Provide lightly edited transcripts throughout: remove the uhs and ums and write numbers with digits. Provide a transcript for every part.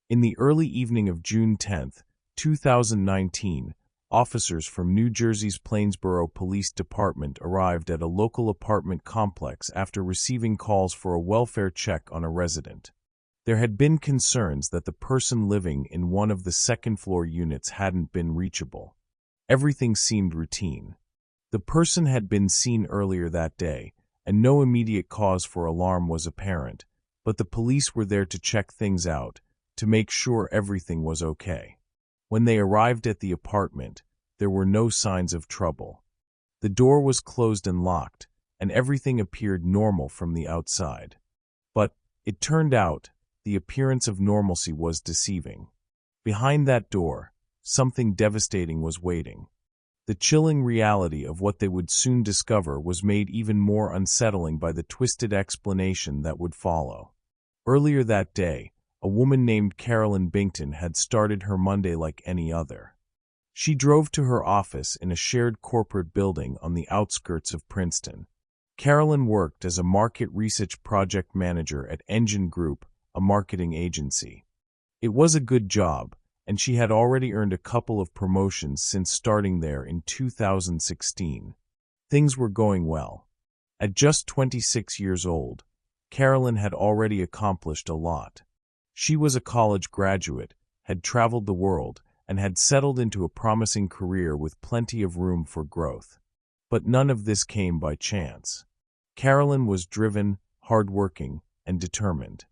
In the early evening of June 10, 2019, officers from New Jersey's Plainsboro Police Department arrived at a local apartment complex after receiving calls for a welfare check on a resident. There had been concerns that the person living in one of the second-floor units hadn't been reachable. Everything seemed routine. The person had been seen earlier that day, and no immediate cause for alarm was apparent, but the police were there to check things out, to make sure everything was okay. When they arrived at the apartment, there were no signs of trouble. The door was closed and locked, and everything appeared normal from the outside. But, it turned out, the appearance of normalcy was deceiving. Behind that door, something devastating was waiting. The chilling reality of what they would soon discover was made even more unsettling by the twisted explanation that would follow. Earlier that day, a woman named Carolyn Byington had started her Monday like any other. She drove to her office in a shared corporate building on the outskirts of Princeton. Carolyn worked as a market research project manager at Engine Group, a marketing agency. It was a good job, and she had already earned a couple of promotions since starting there in 2016. Things were going well. At just 26 years old, Carolyn had already accomplished a lot. She was a college graduate, had traveled the world, and had settled into a promising career with plenty of room for growth. But none of this came by chance. Carolyn was driven, hardworking, and determined.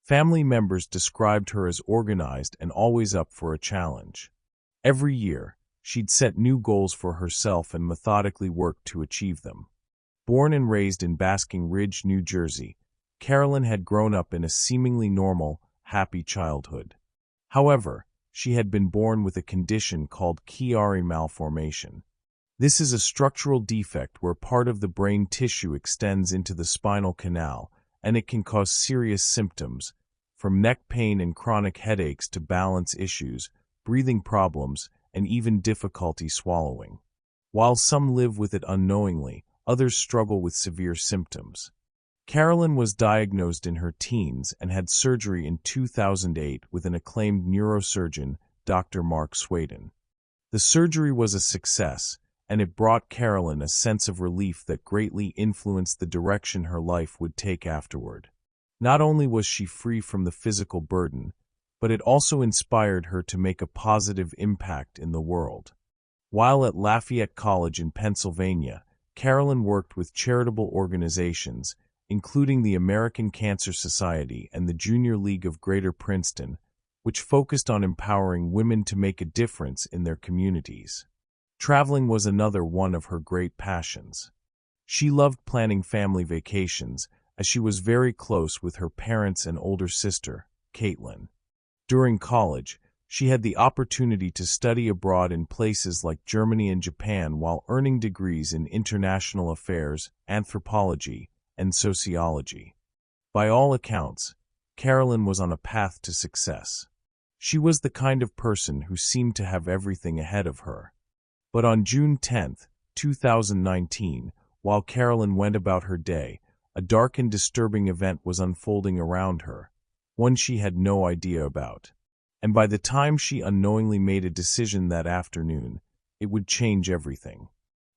Family members described her as organized and always up for a challenge. Every year, she'd set new goals for herself and methodically worked to achieve them. Born and raised in Basking Ridge, New Jersey, Carolyn had grown up in a seemingly normal, happy childhood. However, she had been born with a condition called Chiari malformation. This is a structural defect where part of the brain tissue extends into the spinal canal, and it can cause serious symptoms, from neck pain and chronic headaches to balance issues, breathing problems, and even difficulty swallowing. While some live with it unknowingly, others struggle with severe symptoms. Carolyn was diagnosed in her teens and had surgery in 2008 with an acclaimed neurosurgeon, Dr. Mark Swaden. The surgery was a success, and it brought Carolyn a sense of relief that greatly influenced the direction her life would take afterward. Not only was she free from the physical burden, but it also inspired her to make a positive impact in the world. While at Lafayette College in Pennsylvania, Carolyn worked with charitable organizations, including the American Cancer Society and the Junior League of Greater Princeton, which focused on empowering women to make a difference in their communities. Traveling was another one of her great passions. She loved planning family vacations, as she was very close with her parents and older sister, Caitlin. During college, she had the opportunity to study abroad in places like Germany and Japan while earning degrees in international affairs, anthropology, and sociology. By all accounts, Carolyn was on a path to success. She was the kind of person who seemed to have everything ahead of her. But on June 10, 2019, while Carolyn went about her day, a dark and disturbing event was unfolding around her, one she had no idea about. And by the time she unknowingly made a decision that afternoon, it would change everything.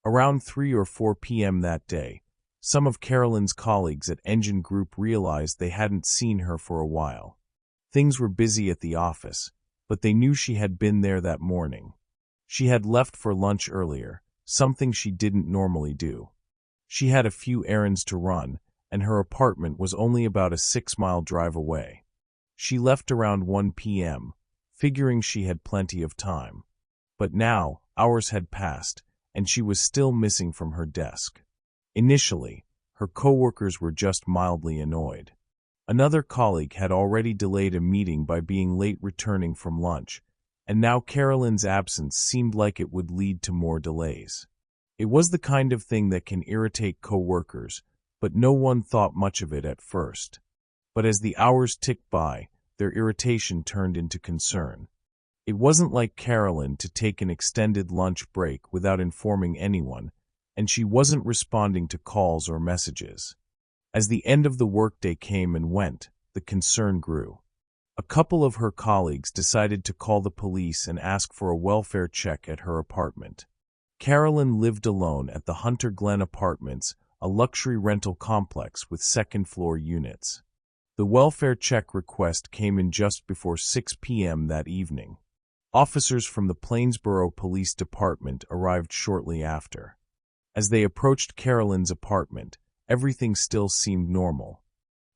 Around 3 or 4 p.m. that day, some of Carolyn's colleagues at Engine Group realized they hadn't seen her for a while. Things were busy at the office, but they knew she had been there that morning. She had left for lunch earlier, something she didn't normally do. She had a few errands to run, and her apartment was only about a 6-mile drive away. She left around 1 p.m., figuring she had plenty of time. But now, hours had passed, and she was still missing from her desk. Initially, her coworkers were just mildly annoyed. Another colleague had already delayed a meeting by being late returning from lunch, and now Carolyn's absence seemed like it would lead to more delays. It was the kind of thing that can irritate coworkers, but no one thought much of it at first. But as the hours ticked by, their irritation turned into concern. It wasn't like Carolyn to take an extended lunch break without informing anyone, and she wasn't responding to calls or messages. As the end of the workday came and went, the concern grew. A couple of her colleagues decided to call the police and ask for a welfare check at her apartment. Carolyn lived alone at the Hunter Glen Apartments, a luxury rental complex with second-floor units. The welfare check request came in just before 6 p.m. that evening. Officers from the Plainsboro Police Department arrived shortly after. As they approached Carolyn's apartment, everything still seemed normal.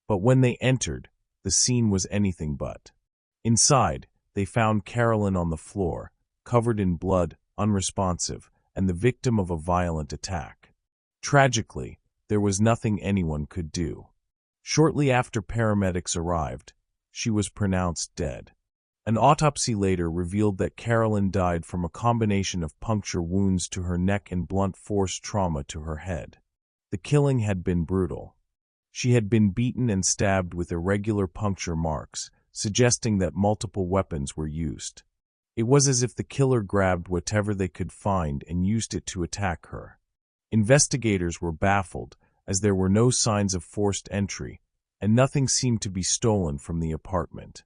But when they entered, the scene was anything but. Inside, they found Carolyn on the floor, covered in blood, unresponsive, and the victim of a violent attack. Tragically, there was nothing anyone could do. Shortly after paramedics arrived, she was pronounced dead. An autopsy later revealed that Carolyn died from a combination of puncture wounds to her neck and blunt force trauma to her head. The killing had been brutal. She had been beaten and stabbed with irregular puncture marks, suggesting that multiple weapons were used. It was as if the killer grabbed whatever they could find and used it to attack her. Investigators were baffled, as there were no signs of forced entry, and nothing seemed to be stolen from the apartment.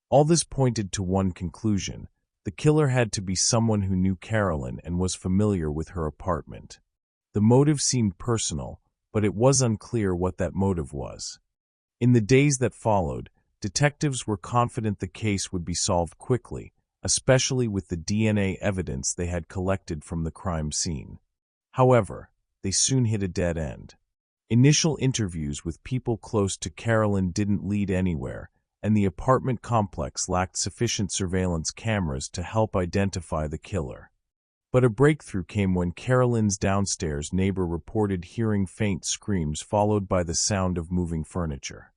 All this pointed to one conclusion: the killer had to be someone who knew Carolyn and was familiar with her apartment. The motive seemed personal, but it was unclear what that motive was. In the days that followed, detectives were confident the case would be solved quickly, especially with the DNA evidence they had collected from the crime scene. However, they soon hit a dead end. Initial interviews with people close to Carolyn didn't lead anywhere, and the apartment complex lacked sufficient surveillance cameras to help identify the killer. But a breakthrough came when Carolyn's downstairs neighbor reported hearing faint screams followed by the sound of moving furniture.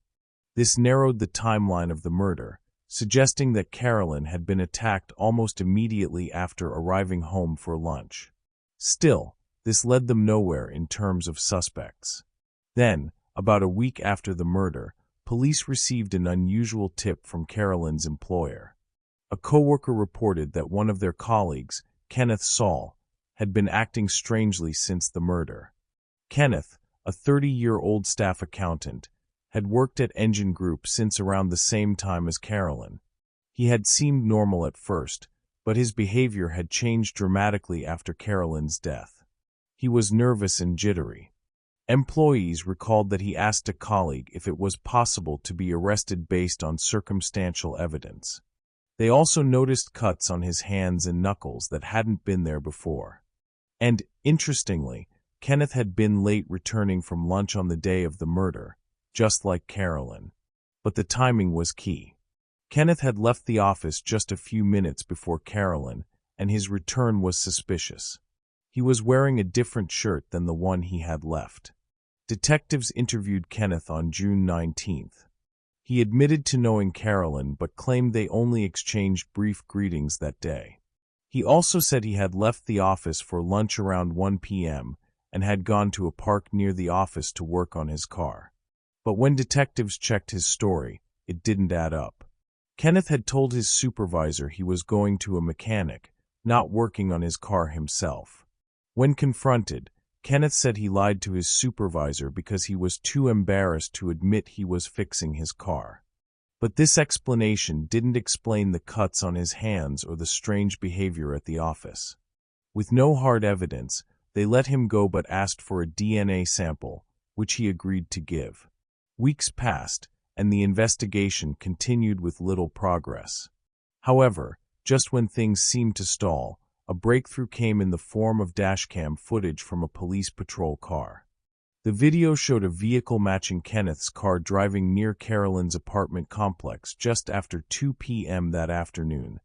This narrowed the timeline of the murder, suggesting that Carolyn had been attacked almost immediately after arriving home for lunch. Still, this led them nowhere in terms of suspects. Then, about a week after the murder, police received an unusual tip from Carolyn's employer. A coworker reported that one of their colleagues, Kenneth Saul, had been acting strangely since the murder. Kenneth, a 30-year-old staff accountant, had worked at Engine Group since around the same time as Carolyn. He had seemed normal at first, but his behavior had changed dramatically after Carolyn's death. He was nervous and jittery. Employees recalled that he asked a colleague if it was possible to be arrested based on circumstantial evidence. They also noticed cuts on his hands and knuckles that hadn't been there before. And, interestingly, Kenneth had been late returning from lunch on the day of the murder, just like Carolyn. But the timing was key. Kenneth had left the office just a few minutes before Carolyn, and his return was suspicious. He was wearing a different shirt than the one he had left. Detectives interviewed Kenneth on June 19th. He admitted to knowing Carolyn but claimed they only exchanged brief greetings that day. He also said he had left the office for lunch around 1 p.m. and had gone to a park near the office to work on his car. But when detectives checked his story, it didn't add up. Kenneth had told his supervisor he was going to a mechanic, not working on his car himself. When confronted, Kenneth said he lied to his supervisor because he was too embarrassed to admit he was fixing his car. But this explanation didn't explain the cuts on his hands or the strange behavior at the office. With no hard evidence, they let him go but asked for a DNA sample, which he agreed to give. Weeks passed, and the investigation continued with little progress. However, just when things seemed to stall, a breakthrough came in the form of dashcam footage from a police patrol car. The video showed a vehicle matching Kenneth's car driving near Carolyn's apartment complex just after 2 p.m. that afternoon,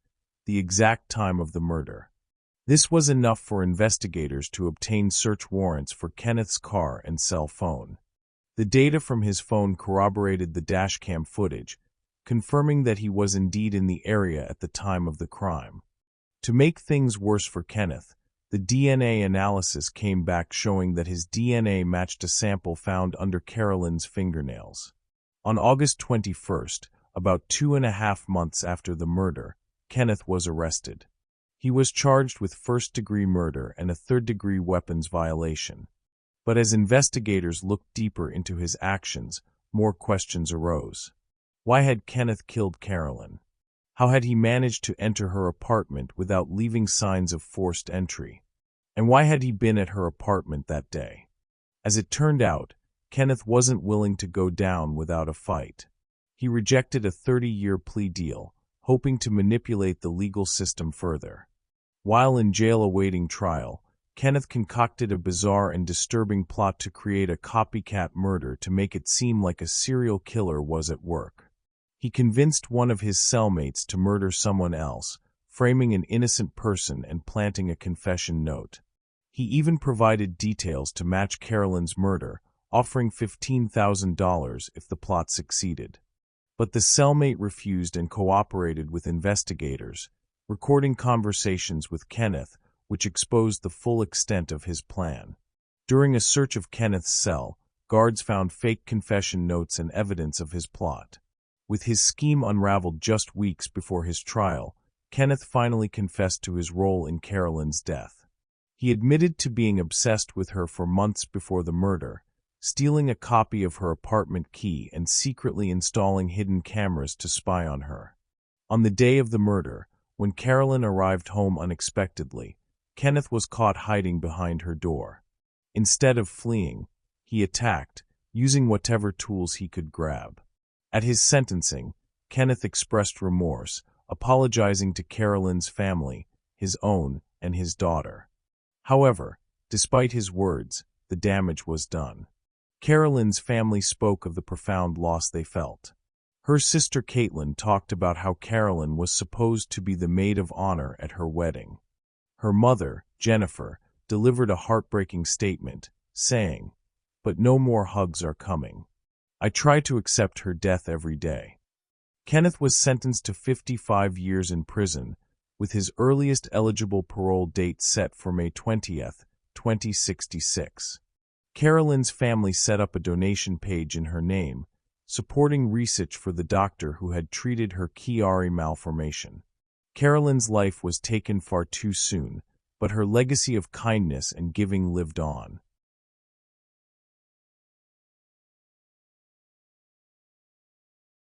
the exact time of the murder. This was enough for investigators to obtain search warrants for Kenneth's car and cell phone. The data from his phone corroborated the dashcam footage, confirming that he was indeed in the area at the time of the crime. To make things worse for Kenneth, the DNA analysis came back showing that his DNA matched a sample found under Carolyn's fingernails. On August 21st, about 2.5 months after the murder, Kenneth was arrested. He was charged with first-degree murder and a third-degree weapons violation. But as investigators looked deeper into his actions, more questions arose. Why had Kenneth killed Carolyn? How had he managed to enter her apartment without leaving signs of forced entry? And why had he been at her apartment that day? As it turned out, Kenneth wasn't willing to go down without a fight. He rejected a 30-year plea deal, hoping to manipulate the legal system further. While in jail awaiting trial, Kenneth concocted a bizarre and disturbing plot to create a copycat murder to make it seem like a serial killer was at work. He convinced one of his cellmates to murder someone else, framing an innocent person and planting a confession note. He even provided details to match Carolyn's murder, offering $15,000 if the plot succeeded. But the cellmate refused and cooperated with investigators, recording conversations with Kenneth, which exposed the full extent of his plan. During a search of Kenneth's cell, guards found fake confession notes and evidence of his plot. With his scheme unraveled just weeks before his trial, Kenneth finally confessed to his role in Carolyn's death. He admitted to being obsessed with her for months before the murder, stealing a copy of her apartment key and secretly installing hidden cameras to spy on her. On the day of the murder, when Carolyn arrived home unexpectedly, Kenneth was caught hiding behind her door. Instead of fleeing, he attacked, using whatever tools he could grab. At his sentencing, Kenneth expressed remorse, apologizing to Carolyn's family, his own, and his daughter. However, despite his words, the damage was done. Carolyn's family spoke of the profound loss they felt. Her sister Caitlin talked about how Carolyn was supposed to be the maid of honor at her wedding. Her mother, Jennifer, delivered a heartbreaking statement, saying, "But no more hugs are coming. I try to accept her death every day." Kenneth was sentenced to 55 years in prison, with his earliest eligible parole date set for May 20th, 2066. Carolyn's family set up a donation page in her name, supporting research for the doctor who had treated her Chiari malformation. Carolyn's life was taken far too soon, but her legacy of kindness and giving lived on.